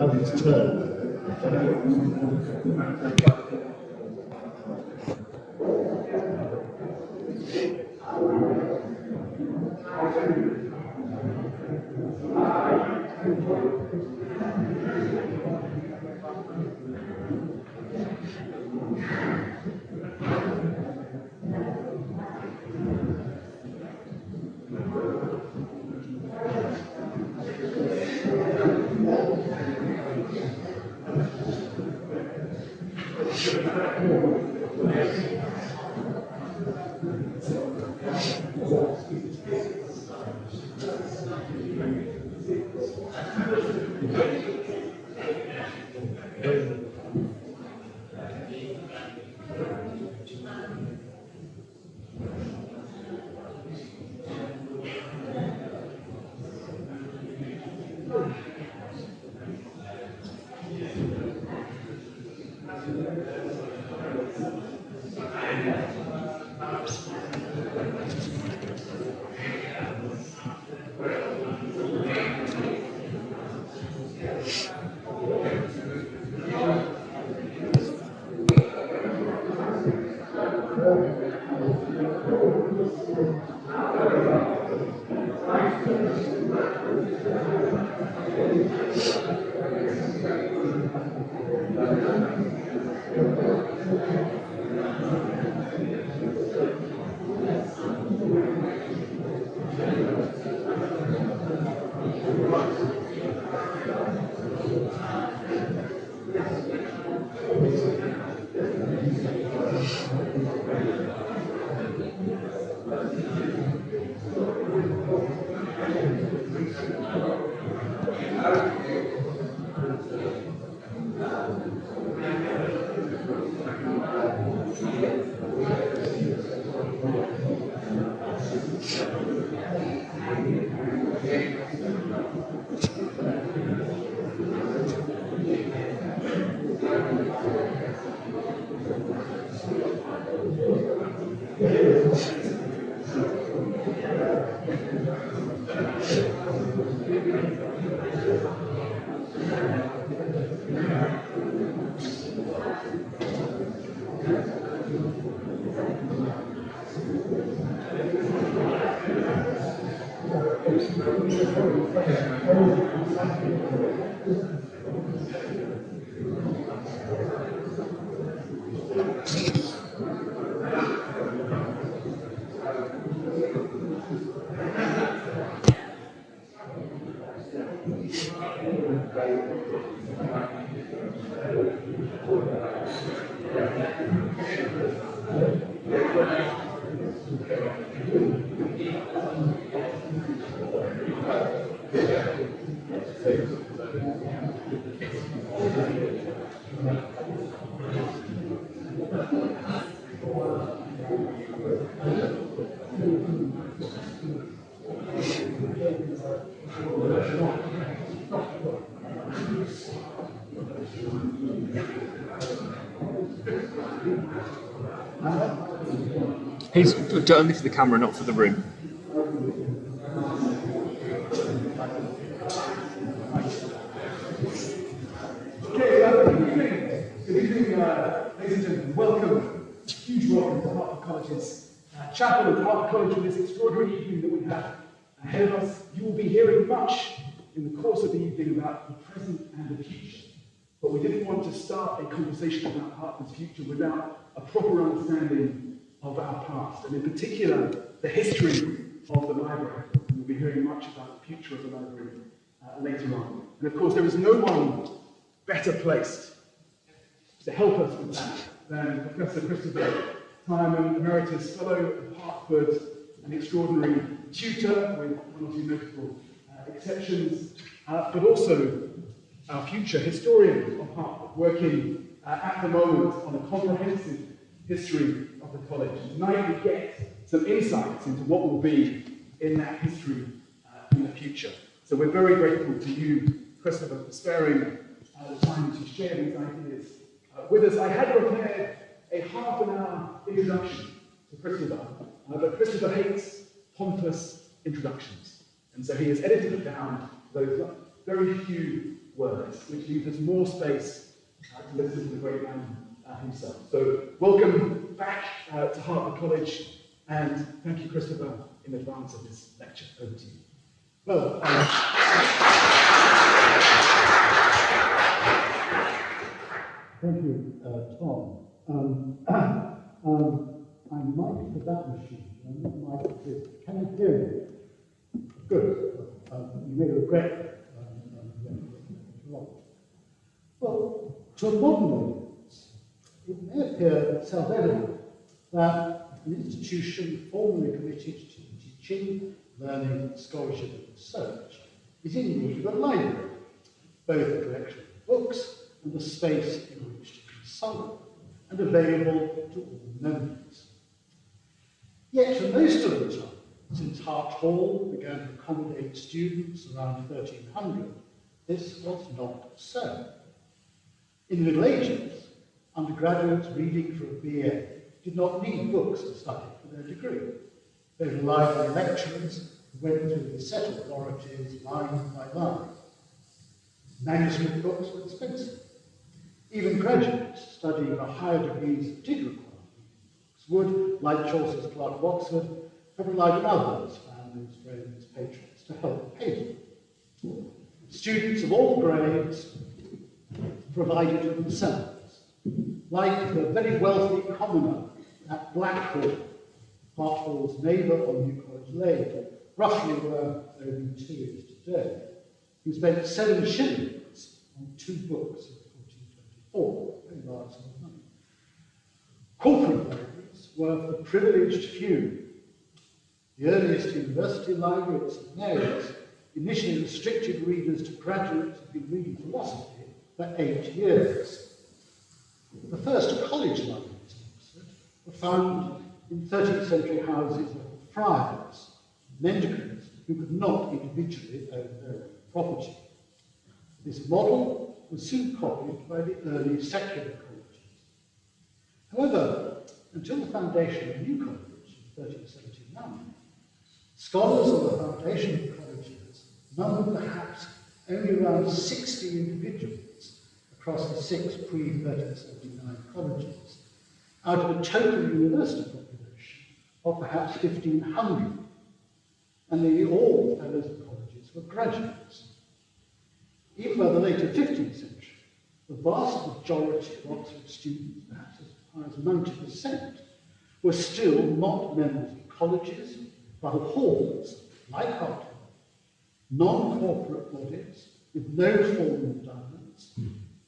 and its turn. He's only for the camera, not for the room. Good evening, ladies and gentlemen. Welcome, a huge welcome to Hartford College's chapel at Hartford College for this extraordinary evening that we have ahead of us. You will be hearing much in the course of the evening about the present and the future. But we didn't want to start a conversation about Hartford's future without a proper understanding of our past, and in particular, the history of the library. We'll be hearing much about the future of the library later on. And of course, there is no one better placed to help us with that than Professor Christopher Tyerman, Emeritus Fellow of Hartford, an extraordinary tutor with one or two notable exceptions, but also our future historian of Hartford, working at the moment on a comprehensive history of the college. Tonight we get some insights into what will be in that history in the future. So we're very grateful to you, Christopher, for sparing the time to share these ideas with us. I had prepared a half-an-hour introduction to Christopher, but Christopher hates pompous introductions. And so he has edited it down to those very few words, which leaves us more space to listen to the great man himself. So welcome back to Hartford College, and thank you, Christopher, in advance of this lecture. Over to you. Well, thank you, Tom. I'm mic'd for that machine. I'm not mic'd for this. Can you hear me? Good. You may regret that. Well, to a modern audience, it may appear self-evident that an institution formerly committed to teaching, learning, scholarship, and research is in need of a library, both a collection of books and a space in which to consult, and available to all members. Yet for most of the time, since Hartford Hall began to accommodate students around 1300, this was not so. In the Middle Ages, undergraduates reading for a BA did not need books to study for their degree. They relied on lecturers who went through the set authorities line by line. Manuscript books were expensive. Even graduates studying for higher degrees that did require books would, like Chaucer's Clerk of Oxford, have relied on others, families, friends, patrons, to help pay them. Students of all grades provided for themselves, like the very wealthy commoner at Blackwall, Hartford's neighbour on New College Lane, roughly where OB2 is today, who spent 7 shillings on 2 books in 1424, very large sum of money. Corporate libraries were for the privileged few. The earliest university library at St Mary's initially restricted readers to graduates who'd been reading philosophy for 8 years. The first college libraries in Oxford were found in 13th century houses of friars, mendicants who could not individually own their own property. This model was soon copied by the early secular colleges. However, until the foundation of New College in 1379, scholars of the foundation colleges numbered perhaps only around 60 individuals across the 6 pre-1379 colleges, out of a total university population of perhaps 1,500, and nearly all the fellows of colleges were graduates. Even by the later 15th century, the vast majority of Oxford students, perhaps as high as 90%, were still not members of colleges, but of halls, like Hartford, non-corporate bodies with no formal endowments,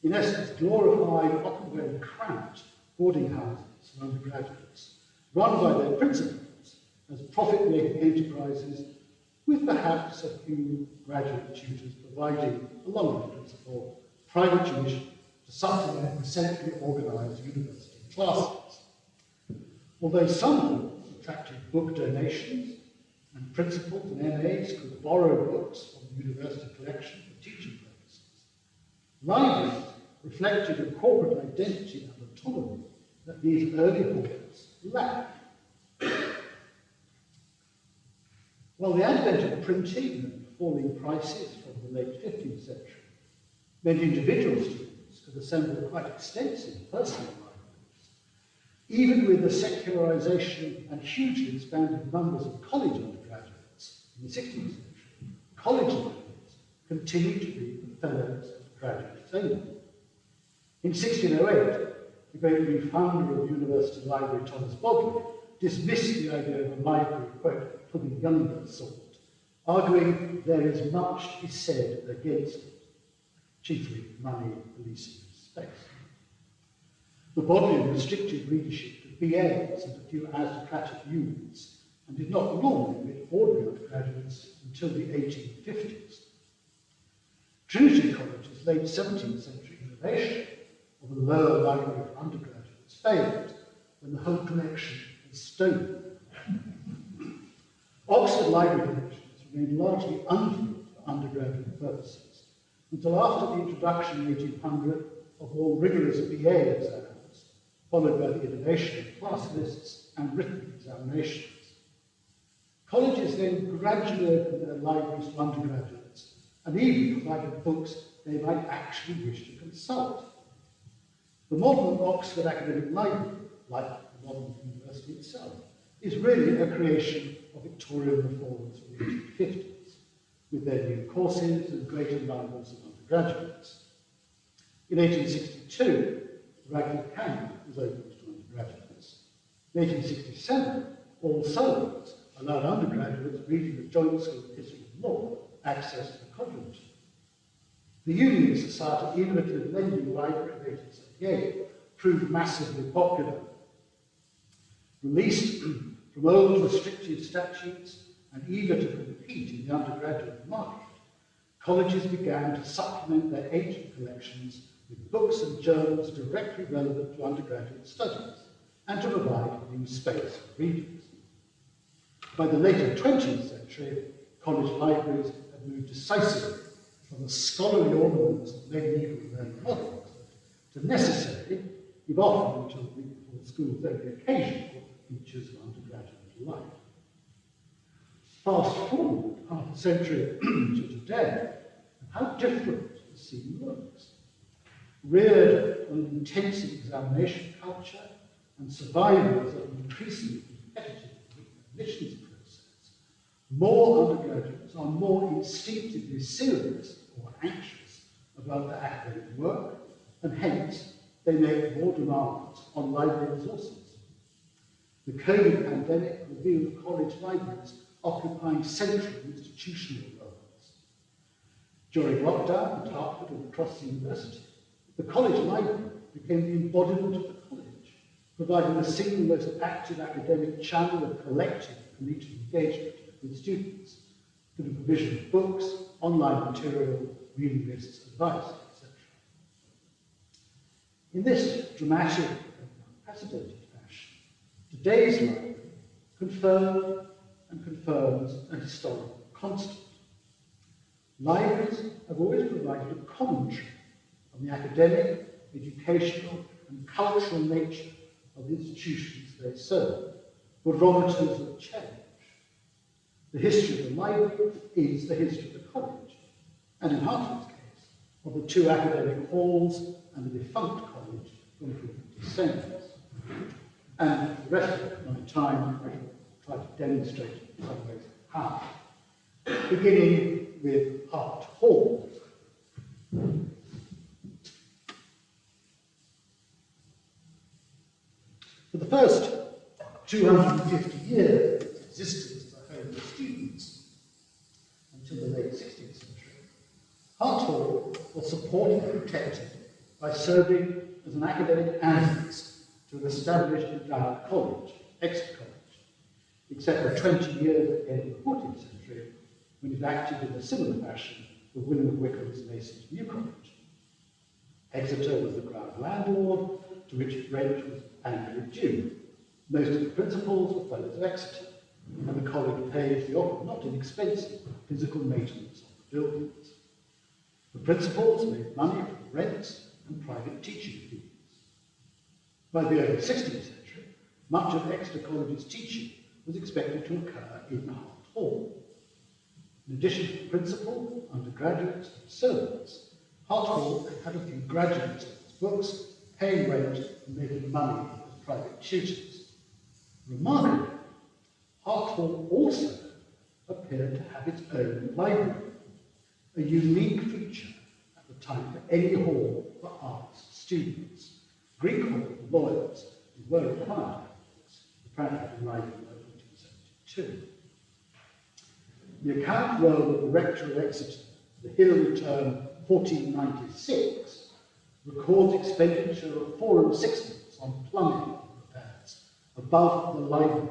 in essence glorified, often very cramped boarding houses for undergraduates, run by their principals as profit-making enterprises, with perhaps a few graduate tutors providing, along with the principal, private tuition to supplement the centrally organised university classes. Although some halls attracted book donations, and principals and MAs could borrow books from the university collection for teaching purposes, libraries reflected a corporate identity and autonomy that these early halls lacked. While the advent of printing and falling prices from the late 15th century meant individual students could assemble quite extensive personal libraries, even with the secularization and hugely expanded numbers of college undergraduates in the 16th century, college libraries continued to be the fellows and graduates only. In 1608, the great refounder of University Library, Thomas Bodley, dismissed the idea of a library, quote, for the younger sort, arguing there is much to be said against it, chiefly money policing space. The Bodley restricted readership to BAs and a few aristocratic youths, and did not normally admit ordinary undergraduates until the 1850s. Trinity College's late 17th century innovation of a lower library for undergraduates failed when the whole collection was stolen. Oxford library collections remained largely unfilled for undergraduate purposes until after the introduction in 1800 of more rigorous BA exams, followed by the innovation of class lists and written examinations. Colleges then gradually opened their libraries to undergraduates and even provided books they might actually wish to consult. The modern Oxford Academic Library, like the modern university itself, is really a creation of Victorian reformers from the 1850s, with their new courses and greater numbers of undergraduates. In 1862, the Radcliffe Camp was opened to undergraduates. In 1867, All Souls allowed undergraduates reading the Joint School of History and Law access to the college. The Union Society Innovative Lending Library of 1878 proved massively popular. Released from old restrictive statutes and eager to compete in the undergraduate market, colleges began to supplement their ancient collections with books and journals directly relevant to undergraduate studies and to provide new space for readers. By the later 20th century, college libraries had moved decisively from the scholarly ornaments of medieval learning models to necessary, if often until the school's only occasional, features of undergraduate life. Fast forward half a century to today, how different the scene looks. Reared on an intensive examination culture and survivors of an increasingly competitive admissions process, more undergraduates are more instinctively serious or anxious about their academic work, and hence they make more demands on library resources. The COVID pandemic revealed college libraries occupying central institutional roles. During lockdown at Hartford and across the university, the college library became the embodiment of the college, providing the single most active academic channel of collective collegiate engagement with students through the provision of books, online material, reading lists, advice, etc. In this dramatic and unprecedented fashion, today's library confirmed and confirms a historical constant. Libraries have always provided a commentary on the academic, educational, and cultural nature of the institutions they serve, barometers of change. The history of the library is the history of the college, and in Hartford's case, of the two academic halls and the defunct college from frequent descendants. And for the rest of my time, I shall try to demonstrate in some ways how. Beginning with Hartford Hall. For the first 250 years of its existence as a home of students, until the late 16th century, Hartford Hall was supported and protected by serving as an academic annex to an established endowed college, Exeter College, except for 20 years at the end of the 14th century, when it acted in a similar fashion for William of Wykeham's nascent New College. Exeter was the ground landlord, to which its rent was annually due. Most of the principals were fellows of Exeter, and the college pays the often not inexpensive physical maintenance of the buildings. The principals made money from rents and private teaching fees. By the early 16th century, much of Exeter College's teaching was expected to occur in Hartford Hall. In addition to the principal, undergraduates, and servants, Hartford Hall had a few graduates of its books, paying rent and making money as private tutors. Remarkably, Hartford Hall also appeared to have its own library, a unique feature at the time for any hall for arts students. Greek hall for lawyers were required, apparently arriving in 1872. The account roll of the rector of Exeter, the Hilary term 1496, records expenditure of 4 6pence on plumbing repairs above the library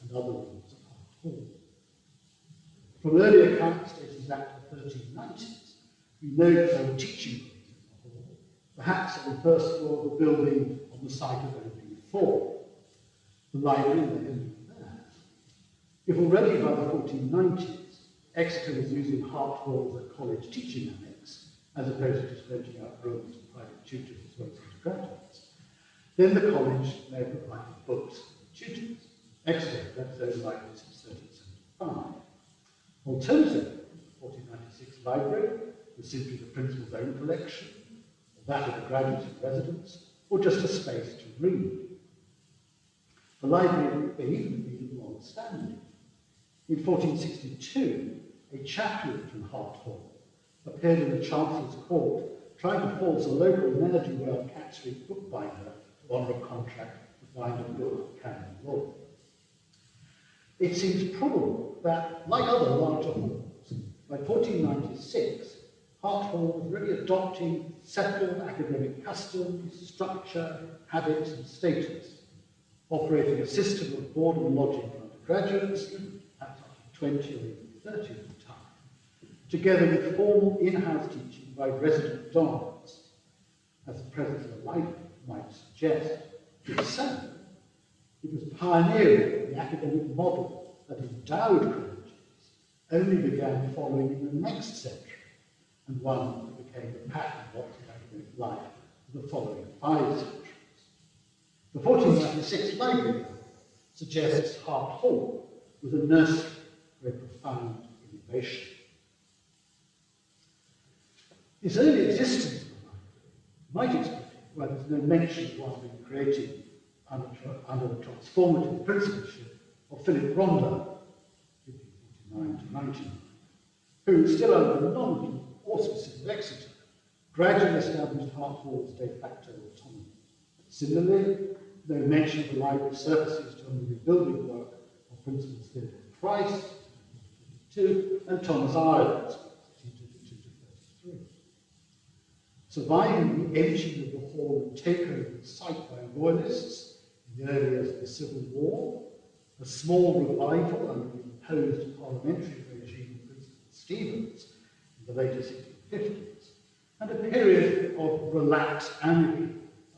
and other rooms of Hartford Hall. From early accounts dating back to the 1390s, we know that there were teaching rooms in the hall, perhaps on the first floor of the building on the site of opening 4. The library may have been there. If already by the 1490s, Exeter was using Hartford Hall as a college teaching annex, as opposed to just renting out rooms to private tutors as well as undergraduates, then the college may have provided books and tutors. Exeter had its own library since 1375. Alternatively, the 1496 library was simply the principal's own collection, or that of the graduates in residence, or just a space to read. The library may even be long-standing. In 1462, a chaplain from Hartford Hall appeared in the Chancellor's Court trying to force a local ne'er-do-well Cat Street bookbinder to honour a contract to bind a book of canon law. It seems probable that, like other larger halls, by 1496, Hartford Hall was really adopting settled academic customs, structure, habits, and status, operating a system of board and lodging for undergraduates, perhaps up to 20 or even 30 at the time, together with formal in-house teaching by resident dons, as the presence of a library might suggest. If so, it was pioneering the academic model that endowed colleges only began following in the next century, and one that became the pattern of academic life for the following 5 centuries. The 1496 library suggests Hartford Hall was a nursery for a profound innovation. This early existence of the library might explain why there's no mention of one being created under the transformative principalship of Philip Rondon, 1549 to 99, who, still under the nominal auspices of Exeter, gradually established Hartford Hall's de facto autonomy. Similarly, no mention of the library services during the rebuilding work of Principals Philip Price, 1952, and Thomas Ireland, 1932 to 33. Surviving the emptying of the hall and takeover of the site by royalists in the early years of the Civil War, a small revival under the imposed parliamentary regime of Principal Stevens in the later 1650s, and a period of relaxed anarchy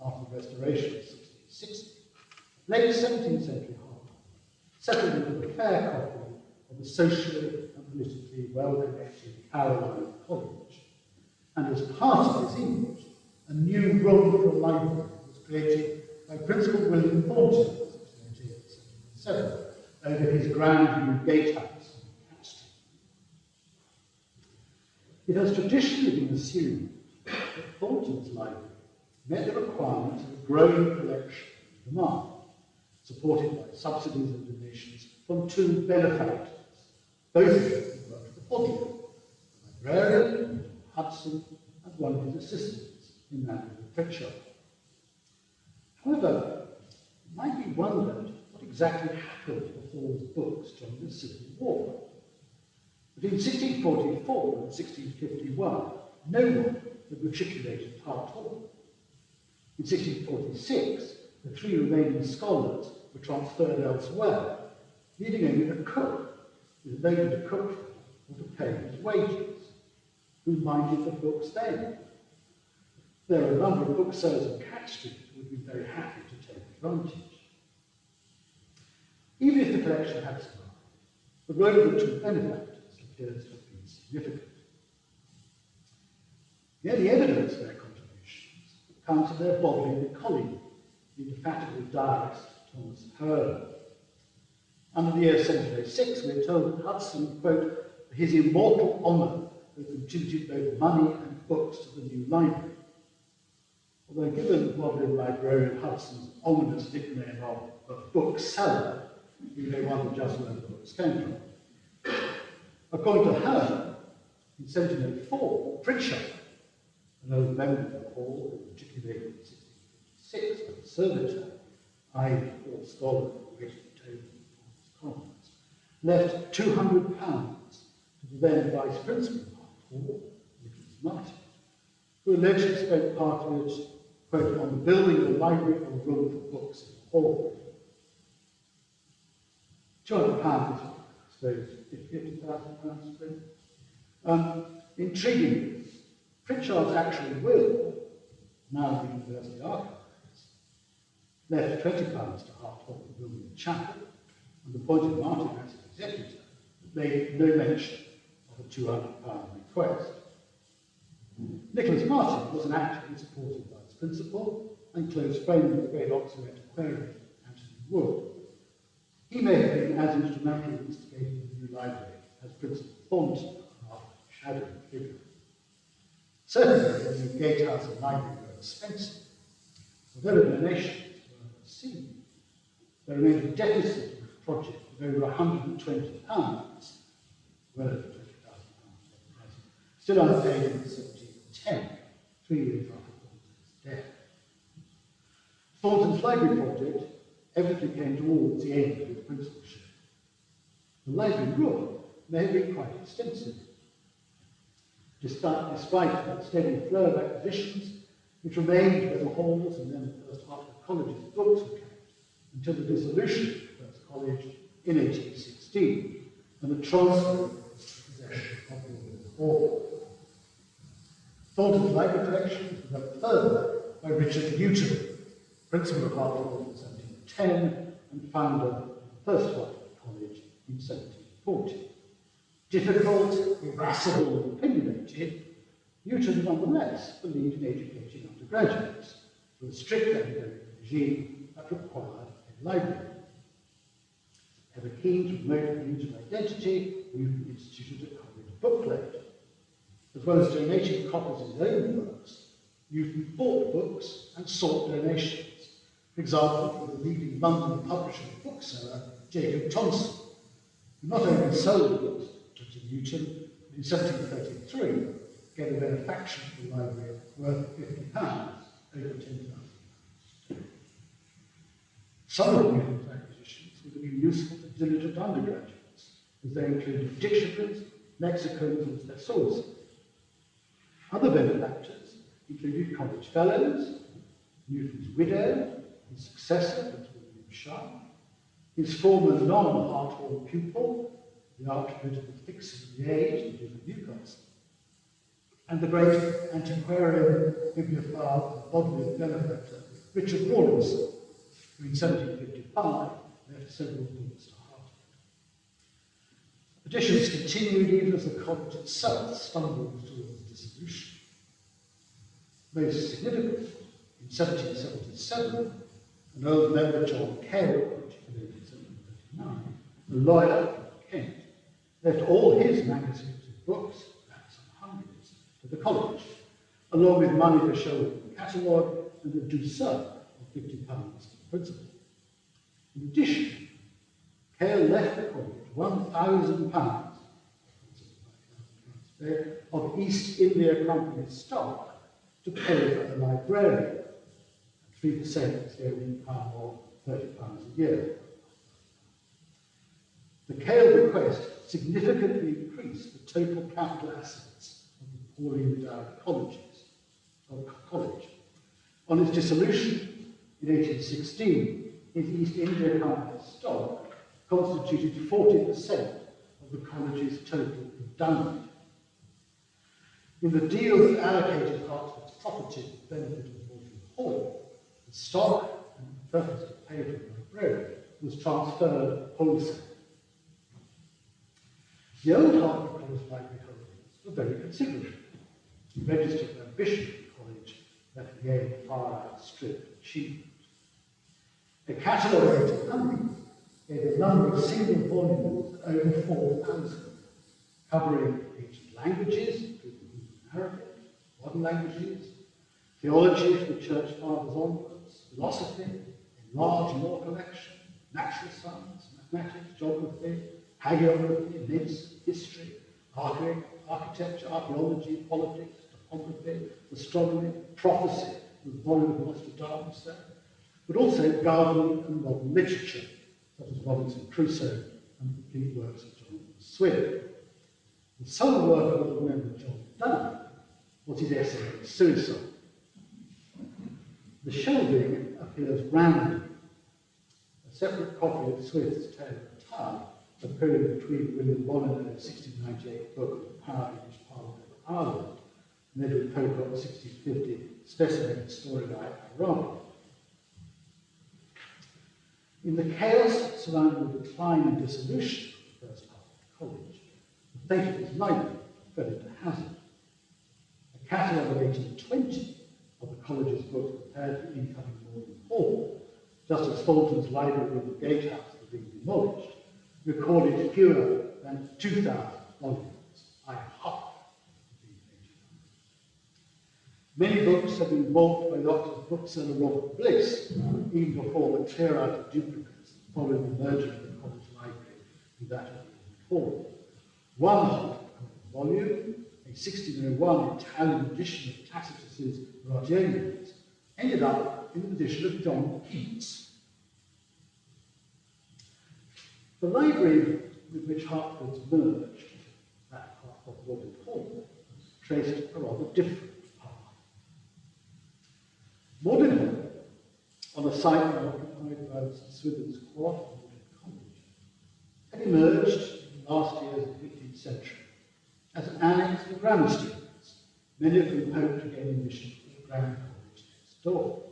after the Restoration of 1660, late 17th century Hartford settled into the fair copy of the socially and politically well-connected Caroline College. And as part of this image, a new room for a library was created by Principal William Thornton in 1687 over his grand new gatehouse on Cat Street. It has traditionally been assumed that Thornton's library met the requirements of a growing collection and demand, supported by subsidies and donations from 2 benefactors, both of whom worked for the body, the librarian, Hudson, and one of his assistants, Emeritus Pritchard. However, it might be wondered what exactly happened to the Hall's books during the Civil War. Between 1644 and 1651, no one had matriculated Hartford Hall. In 1646, the 3 remaining scholars were transferred elsewhere, leaving only the cook, with nobody to cook for or to pay his wages. Who minded the books then? There are a number of booksellers in Cat Street who would be very happy to take advantage. Even if the collection had survived, the role of the 2 benefactors appears to have been significant. The only evidence of their contributions comes from their bodily colleague, the indefatigable diarist Thomas Hertford. Under the year 1706, we are told that Hudson, quote, for his immortal honour, who contributed both money and books to the new library. Although given Bodleian librarian Hudson's ominous nickname of bookseller, we may wonder just where the books came from. According to her, in 1704, Pritchard, an old member of the Hall who matriculated in 1656 as a servitor, i.e. or scholar who waited the table in the Commons, left £200 to the then Vice Principal Hall, Nicholas Martin, who allegedly spent part of it, quote, on the building of a library or room for books in the hall. £200 is, I suppose, £50,000. Intriguingly, Pritchard's actual will, now in the University Archives, left £20 to Hartford Hall for building a chapel, and appointed Martin as an executor, made no mention of a £200 request. Nicholas Martin was an actively supported vice principal and close friend of the great Oxford antiquarian Anthony Wood. He may have been as instrumental in instigating the new library as Principal Thornton, after shadowing figure. Certainly, the gatehouse and library were expensive. Although donations were received, there remained a deficit of the project of over £120, well over £20,000 still unpaid in 1710, 3 years after Thornton's death. Thornton's library project evidently came towards the end of its principalship. The library room may have been quite extensive. Despite the steady flow of acquisitions, it remained where the halls and then the first Hartford College's books were kept until the dissolution of the First College in 1816 and the transfer of possession of the hall. Thornton's library collection was developed further by Richard Newton, principal of Hartford Hall in 1710 and founder of the first Hartford College in 1740. Difficult, irascible, and opinionated, Newton nonetheless believed in educating undergraduates through a strict academic regime that required a library. Ever keen to promote collegiate identity, Newton instituted a college booklet. As well as donating copies of his own works, Newton bought books and sought donations. For example, from the leading London publisher and bookseller, Jacob Thomson, who not only sold books to Newton, but in 1733 gave a benefaction to the library worth £50, over £10,000. Some of Newton's acquisitions would have been useful to diligent undergraduates, as they included dictionaries, lexicons, and thesaurus. Other benefactors included college fellows, Newton's widow, his successor, Prince William Sharp, his former non-Hartford pupil, the Archbishop of Fixing the Age, the Duke of Newcastle, and the great antiquarian, bibliophile, and bodily benefactor, Richard Rawlinson, who in 1755 left several books to Hartford. Additions continued even as the college itself stumbled towards dissolution. Most significant, in 1777, an old member, John Cale, in 1739, a lawyer from Kent, left all his magazines and books, perhaps some hundreds, to the college, along with money for showing the catalogue and a douceur of £50 principal. In addition, Cale left the college £1,000 of East India Company stock to pay for a librarian, 3% is the opening pound of £30 a year. The Cale bequest significantly increased the total capital assets of the poorly endowed college. On its dissolution in 1816, his East India Company stock constituted 40% of the college's total endowment. In the deal that allocated Hartford's property to the benefit of Hartford Hall, the stock and the purpose to pay for the library was transferred wholesale. The old Hartford College Library holdings were very considerable. The registered ambition of the college left the aim far outstripped achievement. A catalogue of 1800 gave a number of single volumes over 4,000, covering ancient languages, including Arabic, modern languages, theology from the Church Fathers onwards, philosophy, a large law collection, natural science, mathematics, geography, hagiography, myths, history, architecture, archaeology, politics, topography, astronomy, prophecy, with the volume of Nostradamus there, but also gardening and modern literature, such as Robinson Crusoe and the complete works of Jonathan Swift. The sole work of old member John Donne was his essay on suicide. The shelving appears random. A separate copy of Swift's Tale of the Tower, appearing between William Molyneux's 1698 book of the Power of English Parliament of Ireland and Edward Pocock's 1650 specimen story by Iran. In the chaos surrounding the decline and dissolution of the first Hartford College, the fate of his library fell into hazard. A catalogue of 1820 of the college's books prepared for incoming Morning Hall, just as Thornton's library in the gatehouse was being demolished, recorded fewer than 2,000 volumes, i.e. half of the Many books have been bought by the Oxford bookseller Robert Bliss, even before the clear out of duplicates following the merger of the College Library with that of the Hall. One hard volume, a 1601 Italian edition of Tacitus's Rogelius, ended up in the position of John Keats. The library with which Hartford's merged, that part of Hartford Hall, traced a rather different path. Modern Hall, on a site now occupied by St Swithin's Court of Modern College, had emerged in the last years of the 15th century as an annex for grammar students, many of whom hoped to gain admission to the grammar college next door.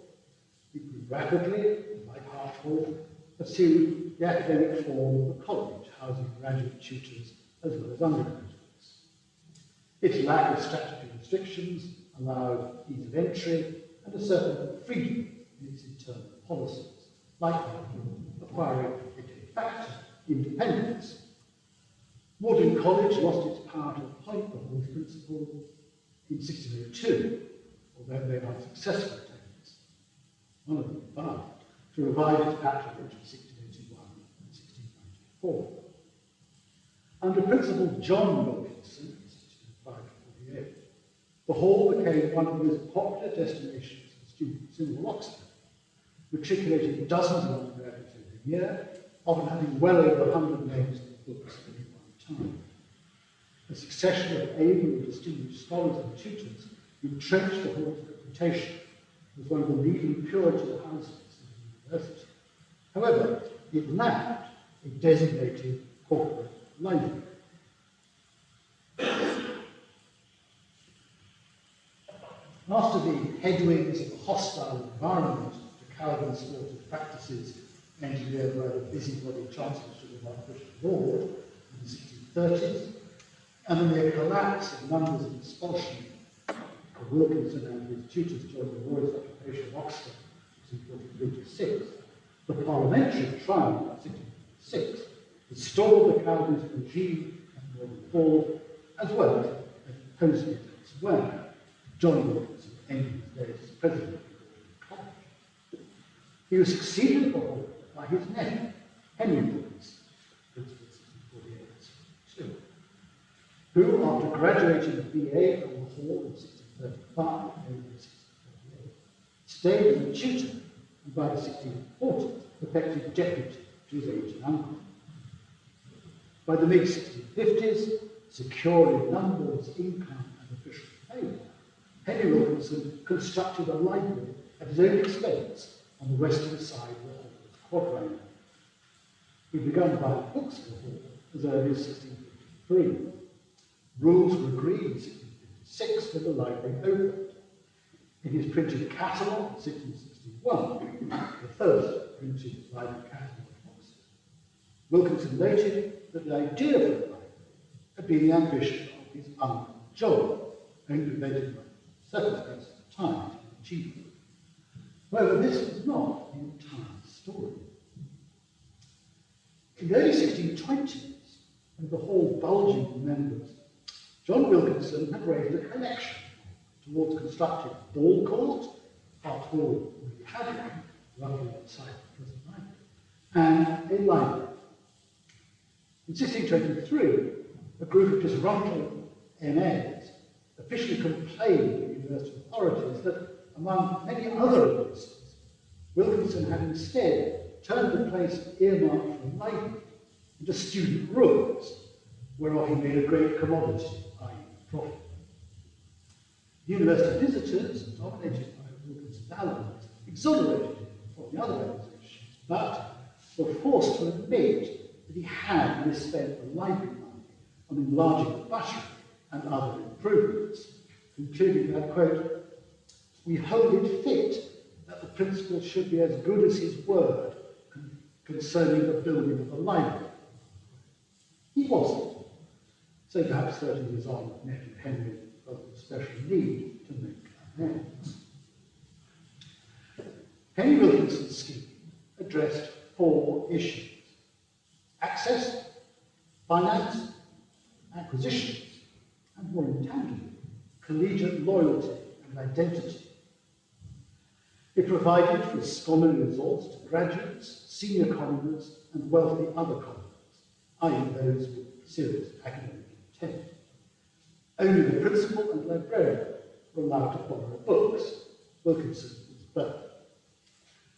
It grew rapidly, and like Hartford, assumed the academic form of a college, housing graduate tutors as well as undergraduates. Its lack of statutory restrictions allowed ease of entry and a certain freedom in its internal policies, like acquiring a de facto independence. Magdalen College lost its power to appoint the Hall's principal in 1602, although they were unsuccessful attempts. One of them failed to revive its patronage in 1681 and 1694. Under Principal John Wilkinson in 1605-48, the Hall became one of the most popular destinations for students in all Oxford, matriculating dozens of undergraduates every year, often having well over 100 names in the books at any one time. A succession of able and distinguished scholars and tutors entrenched the Hall's reputation as one of the leading Puritan houses of the university. However, it lacked a designated corporate library. After the headwinds of a hostile environment to Calvin's slaughtered practices engineered by the busybody chancellorship of Archbishop Laud in the 1630s, and the mere collapse of numbers of expulsion of Wilkinson and his tutors during the Royal occupation of Oxford in 1456, the parliamentary trial of 1656 restored the Calvinist regime at Northern Hall, as well as imposing it elsewhere. John Wilkinson ended his days as president of the college. He was succeeded at the Hall by his nephew, Henry Wilkinson, principal 1648 who, after graduating with BA from the Hall in 1635 and 1648, stayed as a tutor and by the 1640s effective deputy to his aged uncle. By the mid-1650s, secure in numbers, income, and official favour, Henry Wilkinson constructed a library at his own expense on the western side of the Hall's quadrangle. He began buying books for the Hall as early as 1653. Rules were agreed in 1656 when the library opened. In his printed catalogue in 1661, the first printed library catalogue of Oxford, Wilkinson noted that the idea for the library had been the ambition of his uncle John, only related by circumstances of the time to achieve it. However, this was not the entire story. In the early 1620s, with the Hall bulging with members, John Wilkinson had raised a collection towards constructing a ball court, Hart Hall already had one, roughly outside the present library, and a library. In 1623, a group of disgruntled MAs officially complained to university authorities that, among many other abuses, Wilkinson had instead turned the place earmarked for a library into student rooms, whereof he made a great commodity, i.e. profit. University visitors, dominated by Wilkinson's allies, exonerated him from the other accusations, but were forced to admit that he had misspent the library money on enlarging the buttery and other improvements, concluding that, quote, "We hold it fit that the principal should be as good as his word concerning the building of the library." He wasn't. So perhaps 30 years on, nephew Henry felt a special need to make amends. Henry Wilkinson's scheme addressed 4 issues: access, finance, acquisitions, and more intangibly, collegiate loyalty and and identity. It provided for a scholarly resource to graduates, senior commoners, and wealthy other commoners, i.e. those with serious academic intent. Only the principal and librarian were allowed to borrow books. Wilkinson was both.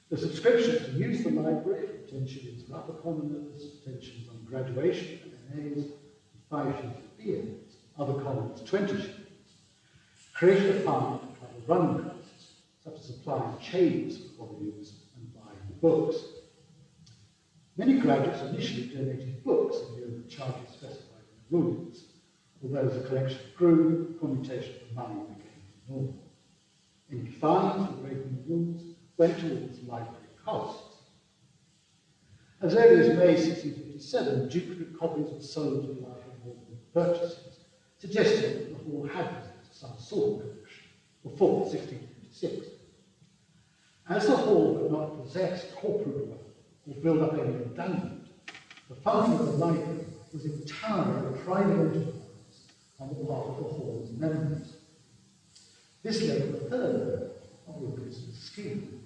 The subscription to use the library for 10 shillings for upper commoners, 10 shillings on graduation and MAs, and 5 shillings for BAs, other commoners 20 shillings, created a fund to cover running costs, such as supplying chains for volumes and buying books. Many graduates initially donated books in lieu of the charges specified in the rulings, although as the collection grew, commutation of money became normal. Any fines for breaking the rules went towards library costs. As early as May 1657, duplicate copies were sold to the library hall purchases, suggesting that the hall had possessed some sort of collection before 1656. As the hall could not possess corporate wealth or build up any endowment, the funding of the library was entirely a private enterprise on the part of the hall's members. This led to the third of Wilkinson's scheme,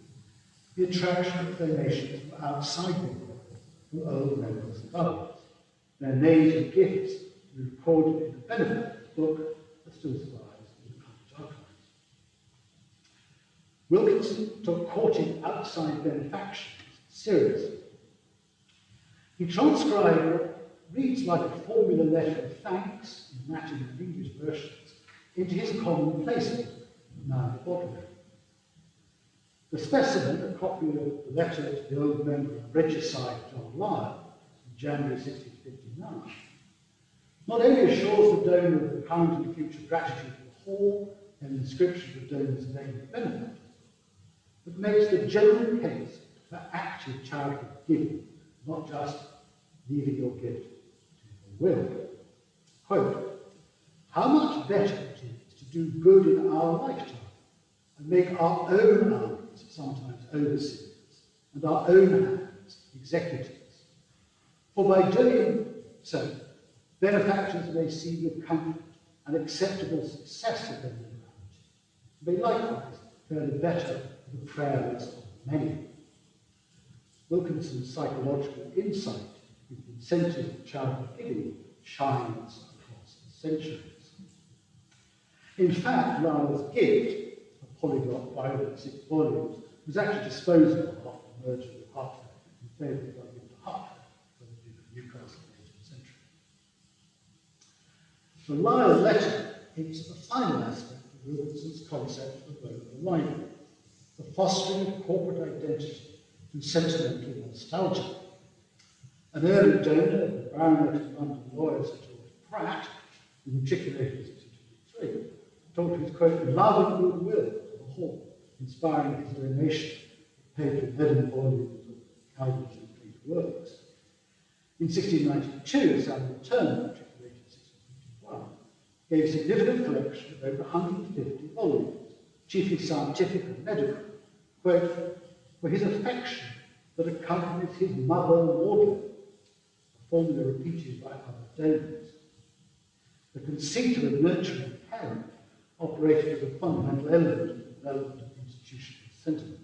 the attraction of donations from outside the hall, from old members and others. Their names and gifts were recorded in the Benefactors book that still survives in the college archives. Wilkinson took courting outside benefactions seriously. He transcribed what reads like a formula letter of thanks in Latin and English versions into his commonplace book, now in the bottom. The specimen, a copy of the letter to the old member of Regicide, John Lyle, in January 1659, not only assures the donor of the current and future gratitude of the hall and the inscription of the donor's name of benefactors, but makes the general case for active charitable giving, not just leaving your gift to your will. Quote, how much better it is to do good in our lifetime and make our own armies sometimes overseers and our own hands executors. For by doing so, benefactors may see with comfort an acceptable success of their liberality. They likewise fare the better for the prayers of many. Wilkinson's psychological insight into the incentive of charitable giving shines across the centuries. In fact, Lyell's gift, a polyglot Bible in 6 volumes, was actually disposed of after the merger with Hartford in favour of the gift to Hartford for the Duke of Newcastle in the 18th century. The Lyell letter hints at the final aspect of Wilkinson's concept of the role of the library, the fostering of corporate identity through sentimental nostalgia. An early donor, the baronet of London lawyer Sir George Pratt, who matriculated in 1623, talked of his, quote, love and goodwill of the hall, inspiring his donation, paid for 11 volumes of Calvin's complete works. In 1692, Samuel Turner, matriculated in 1651, gave a significant collection of over 150 volumes, chiefly scientific and medical, quote, for his affection that accompanies his mother Maudlin, a formula repeated by other donors. The conceit of a nurturing parent operated as a fundamental element of the development of institutional sentiment.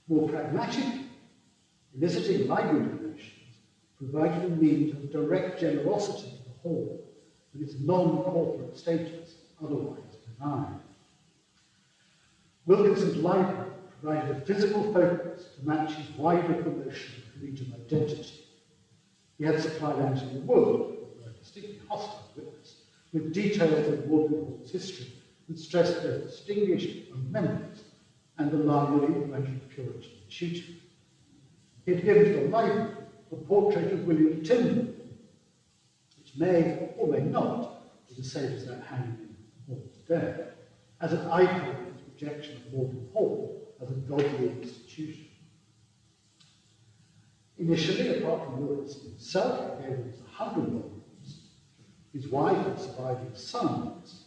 More pragmatically, eliciting library donations provided a means of direct generosity to the hall with its non-corporate status otherwise denied. Wilkinson's library provided a physical focus to match his wider promotion of collegial identity. He had supplied Anthony Wood, a distinctly hostile witness, with details of Magdalen Hall's history that stressed both distinguished members and the largely influential Puritan tutor. He had given to the library a portrait of William Tyndall, which may or may not be the same as that hanging in the hall today, as an icon of his projection of Magdalen Hall as a godly institution. Initially, apart from Wilkinson himself, who gave him 100 volumes, his wife and surviving sons,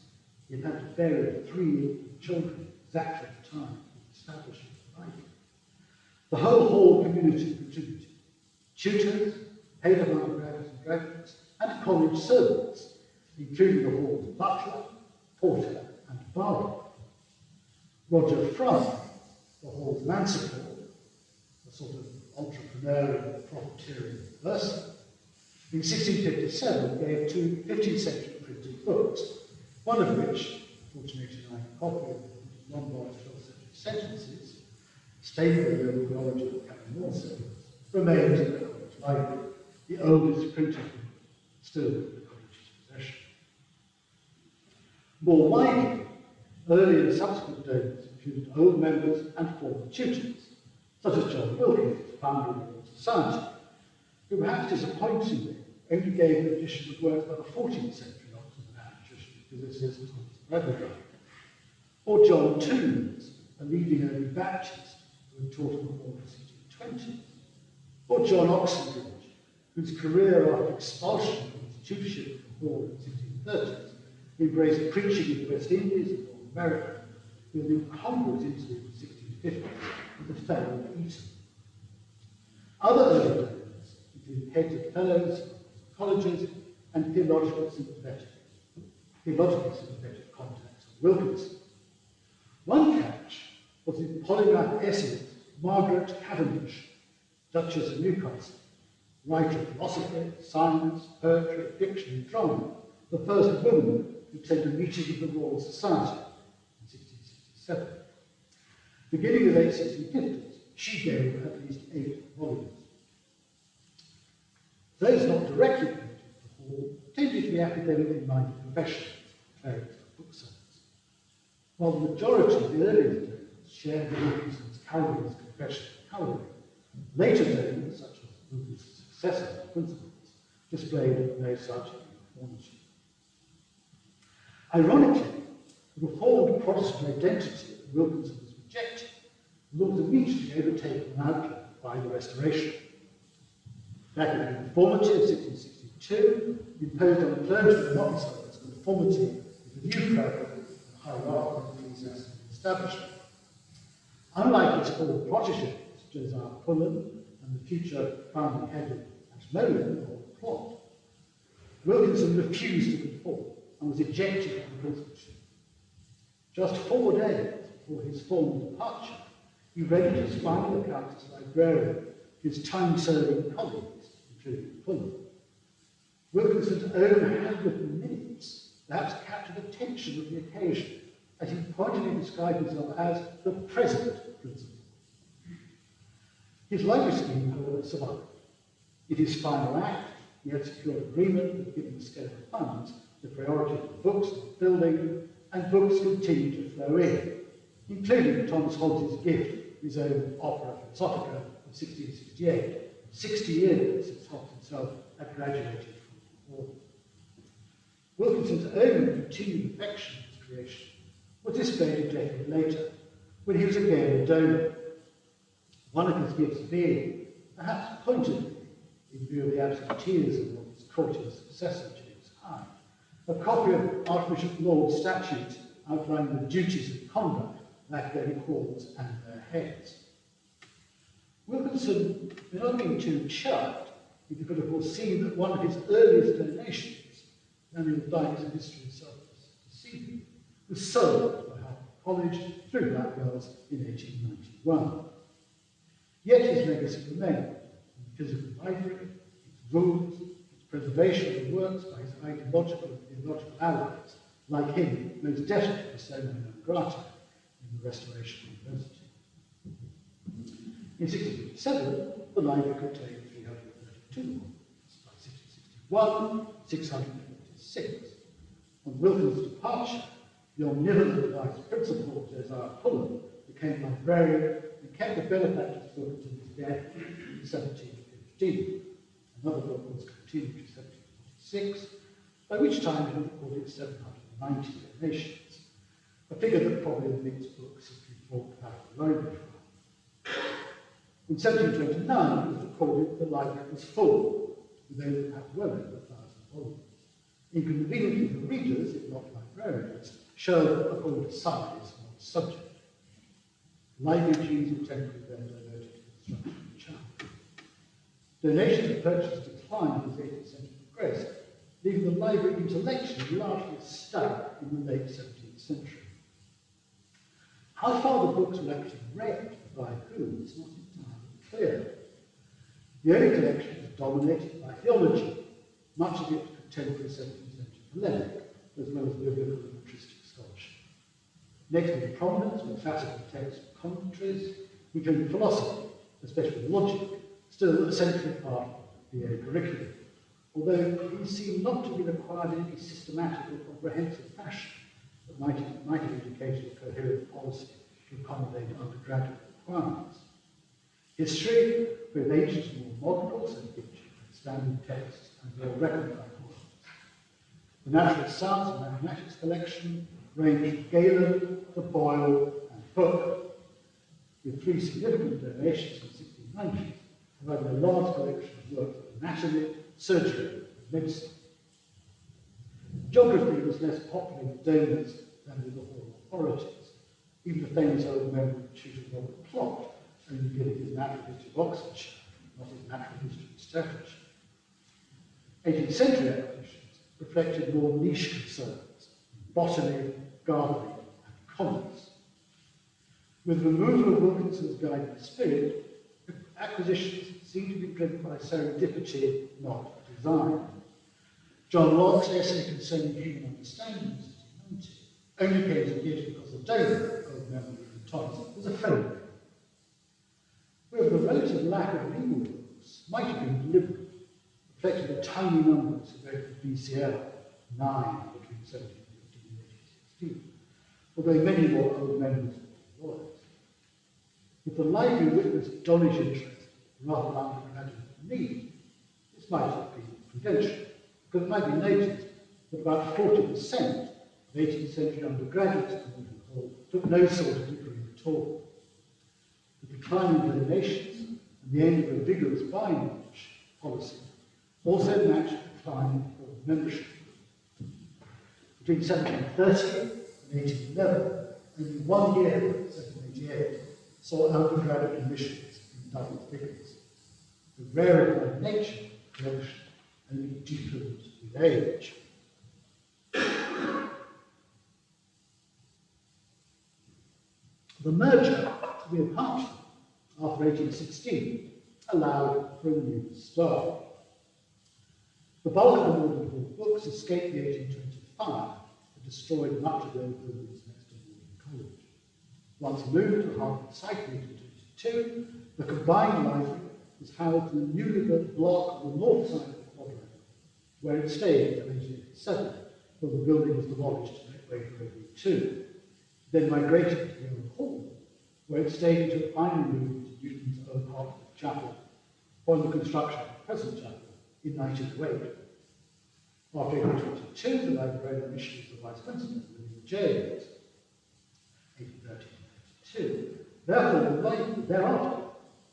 he had to bury 3 children exactly at the time of establishing the library. The whole hall community contributed. Tutors, paid undergraduates and graduates, and college servants, including the hall's butler, porter, and barber, Roger Fry, the Hall's manciple, a sort of entrepreneurial, profiteering person, in 1657 gave two 15th century printed books, one of which, 1489 copy of the Lombard 12th century sentences, stating the theology of Canon Morse, remains in the College Library, the oldest printed book still in the College's possession. More widely, early and subsequent donors included old members and former tutors, such as John Wilkins, founder of the Royal Society, who perhaps disappointingly only gave an edition of works by the 14th century Oxford mathematician, physicist Thomas Bradley, or John Tombs, a leading early Baptist who had taught in the Hall in the 1620s, or John Oxenbridge, whose career after expulsion from his tutorship from the Hall in the 1630s embraced preaching in the West Indies and North America, with an incongruous incident in the 1650s with the fellow of Eton. Other early donors include heads of fellows, colleges, and theological sympathetic contacts of Wilkinson. One catch was the polymath essayist Margaret Cavendish, Duchess of Newcastle, writer of philosophy, science, poetry, fiction, and drama, the first woman to attend a meeting of the Royal Society in 1667. Beginning in the late 1650s, she gave at least 8 volumes. Those not directly connected to the Hall tended to be academically minded professionals, clerics, and booksellers, while the majority of the earliest donors shared Wilkinson's Calvinist confession of Calvary. Later donors, such as Wilkinson's successors and principals, displayed no such uniformity. Ironically, the reformed Protestant identity that Wilkinson was rejecting was almost immediately overtaken and outlawed by the Restoration. Back in the Conformity of 1662, imposed on the clergy and officers conformity with the new program and hierarchical ecclesiastical establishment. Unlike his former proteges, Josiah Pullen and the future founding head of Ashmolean, or Plot, Wilkinson refused to conform and was ejected from the principalship. Just 4 days before his formal departure, he readied his final account as librarian to his time-serving colleagues, including Pullen. Wilkinson's own handwritten minutes perhaps captured the tension of the occasion, as he pointedly described himself as the present principal. His library scheme, however, survived. In his final act, he had secured agreement that given the scale of funds, the priority of the books, not building, and books continued to flow in, including Thomas Holmes's gift, his own Opera Philosophica of 1668, 60 years since Hobbes himself had graduated from the Hall. Wilkinson's own continued affection for his creation was displayed a decade later, when he was again a donor. One of his gifts being, perhaps pointedly, in view of the absenteeism of his courtier successor, James Hyde, a copy of Archbishop Laud's statute outlining the duties of conduct of academic halls and their heads. Wilkinson may not have been too chuffed if he could have foreseen that one of his earliest donations, Daniel Dyke's History and Self-Deceiving, was sold by Hartford College through Blackwell's in 1891. Yet his legacy remained in the physical library, its rules, its preservation of the works by his ideological and theological allies, like him, most definitely persona non grata in the Restoration University. In 1657, the library contained 332 books. By 1661, 646. On Wilkinson's departure, the omnivorous vice principal, Josiah Pullen, became librarian and kept the Benefactors book until his death in 1715. Another book was continued to 1746, by which time he recorded 790 donations, a figure that probably admits books simply forked out of the library fund. In 1729, it was recorded that the library was full, with over well over 1,000 volumes. Inconveniently for readers, if not librarians, show according to size, not subject. Library dues were temporarily then diverted to construction and charge. Donations and purchases declined as the 18th century progressed, leaving the library intellectually largely stuck in the late 17th century. How far the books were actually read by whom is not entirely clear. The early collection was dominated by theology, much of it contemporary 17th century polemic, as well as biblical and patristic scholarship. Next in prominence were classical texts and commentaries, including philosophy, especially logic, still a central part of the BA curriculum, although these seem not to be required in any systematic or comprehensive fashion that might have indicated a coherent policy to accommodate undergraduate requirements. History, with ancient and more modern, also featured standard texts and well-reckoned authors. The natural science and mathematics collection ranged from Galen to Boyle and Hooke, with 3 significant donations in the 1690s, providing a large collection of works on anatomy, surgery, and medicine. Geography was less popular with donors than with the Hall authorities. Even the famous old member of Tutor Robert Plot only giving his natural history of Oxfordshire, not his natural history of Staffordshire. 18th century acquisitions reflected more niche concerns, botany, gardening, and commerce. With the removal of Wilkinson's guiding spirit, acquisitions seem to be driven by serendipity, not design. John Locke's essay concerning human understanding in 1690 only came to be because the donor, old member of Thomas, was a failure. However, the relative lack of legal books might have been deliberate, reflecting the tiny numbers who wrote for BCL, 9 between 1750 and 1816, although many more old members were lawyers. If the library witnessed Donish interest rather than undergraduate need, this might have been prudential, because it might be noted that about 40% of 18th century undergraduates at Hartford Hall took no sort of degree at all. The decline in donations and the end of a vigorous buying policy also matched the decline in Hall membership. Between 1730 and 1811, only 1 year, 1788, saw undergraduate admissions in double figures. The rarefied nature of the collection only deepened with age. The merger with Hartford after 1816 allowed for a new start. The bulk of the Northern Hall books escaped the 1825 and destroyed much of their buildings next to Northern College. Once moved to Hartford site in 1822, the combined library was housed in the newly built block on the north side of the quadrangle, where it stayed until 1887, till the building was demolished to make way for OB2. Then migrated to the old hall, where it stayed until it finally moved to Newton's own Hartford Chapel, following the construction of the present chapel in 1908. After 1822, the librarian initially was the Vice Principal, William James, 1813-1832. Therefore, thereafter,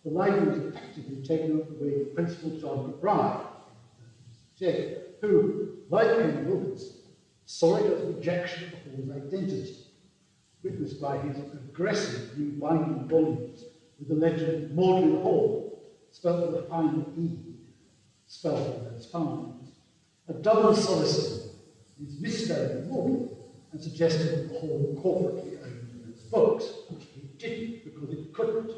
the library was effectively taken over by Principal John McBride, who, like Henry Wilkinson, saw it as a rejection of the Hall's identity, witnessed by his aggressive new binding volumes with the legend Magdalen Hall, spelled with a final E, spelled in those fines. A double solecism is misspelling Morgan and suggesting that the Hall corporately owned those books, which it didn't because it couldn't.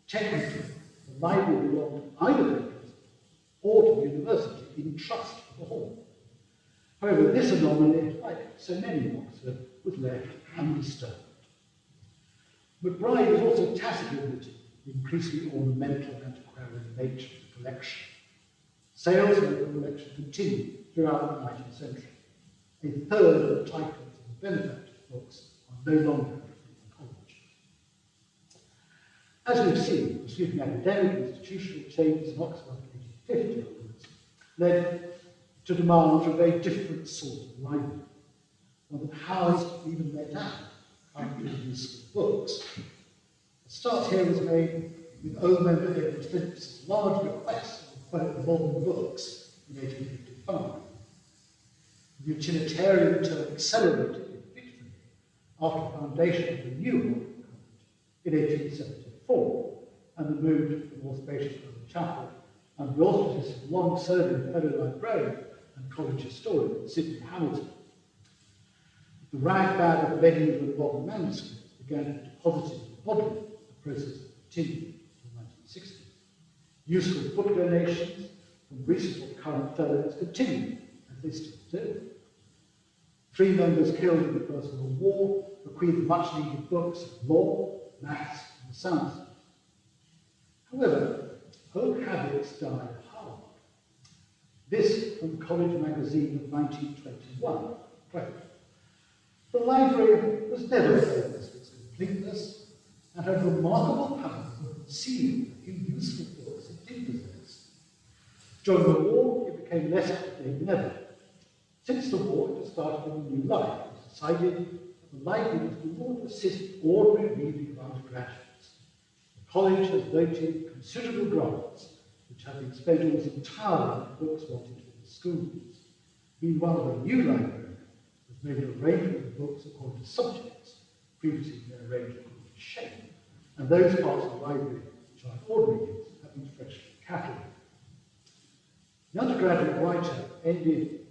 Technically, the library belonged either to the principal or to the university in trust for the Hall. However, this anomaly, like so many in Oxford, was left undisturbed. McBride is also tacitly admitted the increasingly ornamental and antiquarian nature of the collection. Sales of the collection continued throughout the 19th century. A third of the titles of the Benefactors books are no longer from the college. As we've seen, the sweeping academic and institutional changes in Oxford in 1850 onwards led to demands for a very different sort of library, one that housed, even let out, currently useful books. The start here was made with old member Edward Phillips's large request for modern books in 1855. The utilitarian turn accelerated victory after the foundation of the new Hartford College in 1874 and the move to the more spacious old chapel and the auspices of long-serving fellow librarian and college historian Sidney Hamilton. The rag bag of medieval and modern manuscripts began to be deposited in the body, the process continued until the 1960s. Useful book donations from recent or current fellows continued, as they still do. 3 members killed in the First World War bequeathed much needed books of law, maths, and the sciences. However, old habits die hard. This from College Magazine of 1921. Quote, "The library was never famous for its completeness and had remarkable power of concealing the few useful books it did possess. During the war, it became less up-to-date than ever. Since the war, it has started a new life. It was decided that the library was to more assist ordinary reading of undergraduates. The college has voted considerable grants, which have been spent almost entirely on books wanted for the schools. Meanwhile, the new library has made an arrangement of books according to subjects, previously their arranged according to shape, and those parts of the library which are in ordinary use have been freshly catalogued." The undergraduate writer ended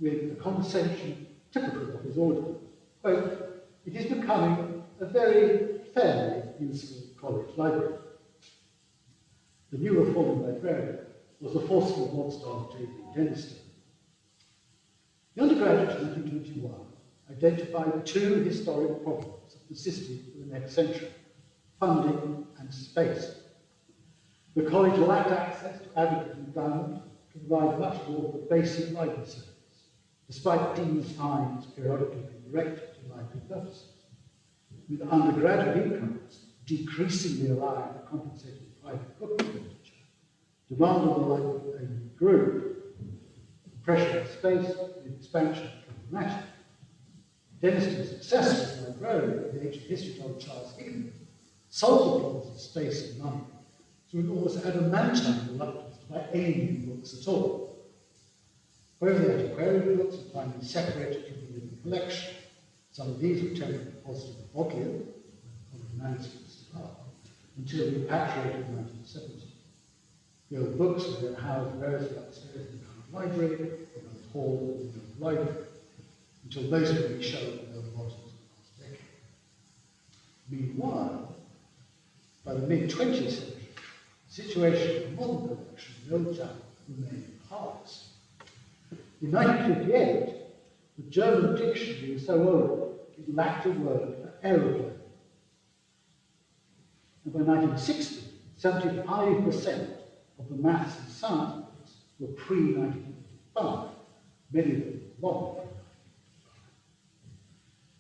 with a conversation typical of his audience. Quote, "It is becoming a very fairly useful college library." The new reforming librarian was the forceful monster J.D. Denniston. The undergraduates in 1921 identified 2 historic problems that persisted for the next century: funding and space. The college lacked access to adequate endowment to provide much more of the basic library service, despite Dean's fines periodically being directed to library purposes. With undergraduate incomes decreasingly allowing for compensating private book expenditure, demand on the library grew. The pressure on space and expansion problematic. Denniston's success as a librarian at the age of history Dr. Charles Hickman solved the problems of space and money through an almost adamantine reluctance to buy any new books at all. Wherever the antiquarian books were finally separated from the living collection, some of these were temporarily deposited in Bodleian, where the manuscripts still are, until repatriated in 1970. The old books were then housed variously upstairs in the current library, in the hall of the old library, until most of them show up in their bottoms in the last decade. Meanwhile, by the mid-20th century, the situation of the modern collection in the old town remained parts. In 1958, the German dictionary was so old it lacked a word for aeroplane. And by 1960, 75% of the maths and science books were pre-1955, many of them long.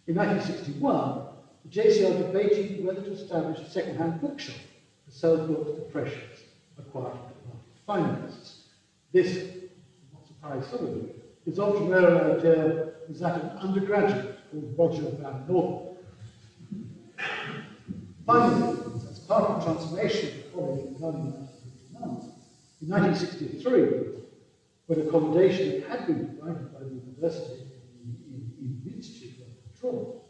In 1961, the JCR debated whether to establish a second-hand bookshop to sell books to freshers acquired by finalists. This will not surprise some of you. His entrepreneurial idea was that of an undergraduate called Roger Van Norton. Finally, as part of the transformation of the college begun in 1963, when accommodation had been provided by the university in the Institute of Control,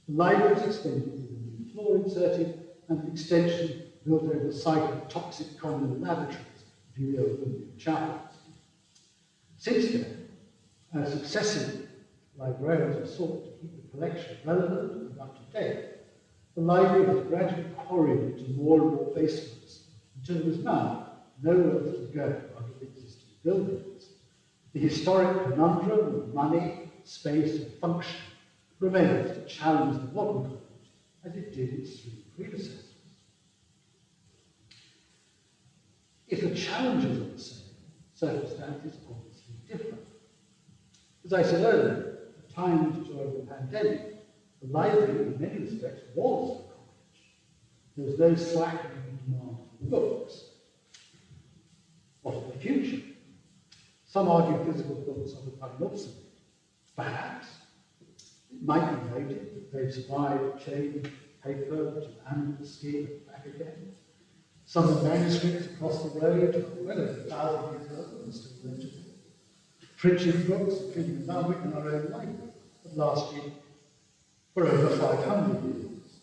the library was extended with a new floor inserted and an extension built over the site of the toxic common laboratories to the old new chapels. Since then, as successive librarians have sought to keep the collection relevant and up to date, the library has gradually quarried into more and more basements until there is now nowhere else to go under the existing buildings. The historic conundrum of money, space, and function remains to challenge the modern college as it did its 3 predecessors. If the challenges are the same, circumstances are obviously different. As I said earlier, at times during the pandemic, the library in many respects was the college. There was no slackening in demand for books. What of the future? Some argue physical books are becoming obsolete. Perhaps it might be noted that they've survived change paper to animal skin and back again. Some of the manuscripts across the road are well over 1,000 years old and still legible. Printed books, including none in our own library, have lasted for over 500 years.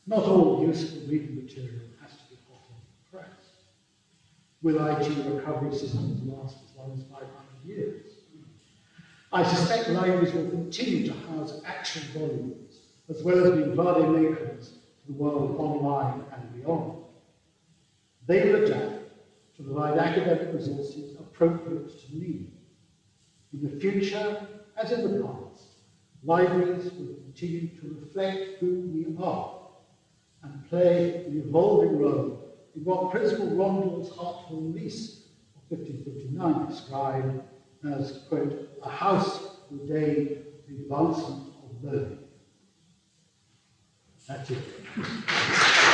Not all useful reading material has to be hot off the press. Will IT recovery systems last as long as 500 years? I suspect libraries will continue to house actual volumes as well as being vade makers to the world online and beyond. They will adapt to provide academic resources appropriate to need. In the future, as in the past, libraries will continue to reflect who we are and play an evolving role in what Principal Rondell's Hartford Hall lease of 1559 described as, quote, a house ordained to the advancement of learning. That's it.